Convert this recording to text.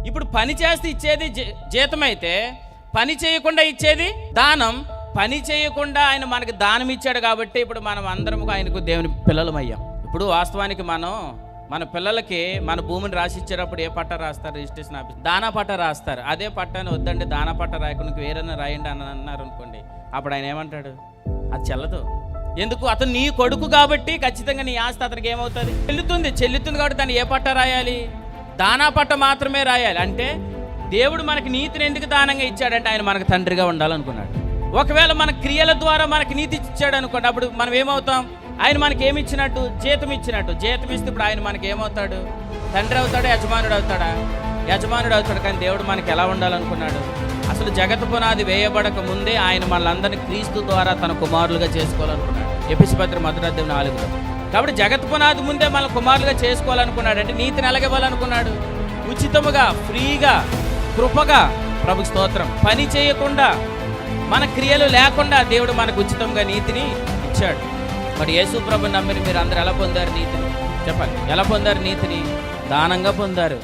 ఇప్పుడు పని చేస్తే ఇచ్చేది జీతం అయితే, పని చేయకుండా ఇచ్చేది దానం. పని చేయకుండా ఆయన మనకి దానం ఇచ్చాడు కాబట్టి ఇప్పుడు మనం అందరం ఆయనకు దేవుని పిల్లలమయ్యాం. ఇప్పుడు వాస్తవానికి మన పిల్లలకి మన భూమిని రాసి ఇచ్చేటప్పుడు ఏ పట్ట రాస్తారు? రిజిస్ట్రేషన్ ఆఫీస్ దానా పట్ట రాస్తారు. అదే పట్టాన్ని వద్దండి దానా పట్ట రాయకుండా వేరేనా రాయండి అని అన్నారు అనుకోండి, అప్పుడు ఆయన ఏమంటాడు? అది చెల్లదు. ఎందుకు? అతను నీ కొడుకు కాబట్టి ఖచ్చితంగా నీ ఆస్తి అతనికి ఏమవుతుంది? చెల్లుతుంది కాబట్టి దాన్ని ఏ పట్ట రాయాలి? దానా పట్ట మాత్రమే రాయాలి. అంటే దేవుడు మనకి నీతిని ఎందుకు దానంగా ఇచ్చాడంటే ఆయన మనకు తండ్రిగా ఉండాలనుకున్నాడు. ఒకవేళ మన క్రియల ద్వారా మనకి నీతి ఇచ్చాడు అనుకోండి, అప్పుడు మనం ఏమవుతాం? ఆయన మనకి ఏమి ఇచ్చినట్టు? జీతం ఇచ్చినట్టు. జీతం ఇస్తే ఇప్పుడు ఆయన మనకి ఏమవుతాడు? తండ్రి అవుతాడా? యజమానుడు అవుతాడా? యజమానుడు అవుతాడు. కానీ దేవుడు మనకి ఎలా ఉండాలనుకున్నాడు? అసలు జగత్తు పునాది వేయబడక ముందే ఆయన మనలందరినీ క్రీస్తు ద్వారా తన కుమారులుగా చేసుకోవాలనుకున్నాడు. ఎఫెసీ పత్రిక 1:4. కాబట్టి జగత్తు పునాది ముందే మన కుమారులుగా చేసుకోవాలనుకున్నాడు. అంటే నీతిని ఎలాగివ్వాలనుకున్నాడు? ఉచితముగా, ఫ్రీగా, కృపగా. ప్రభుకి స్తోత్రం. పని చేయకుండా, మన క్రియలు లేకుండా దేవుడు మనకు ఉచితంగా నీతిని ఇచ్చాడు. మరి యేసు ప్రభుని నమ్మిన మీరు అందరూ ఎలా పొందారు నీతిని? చెప్పండి, ఎలా పొందారు నీతిని? దానంగా పొందారు.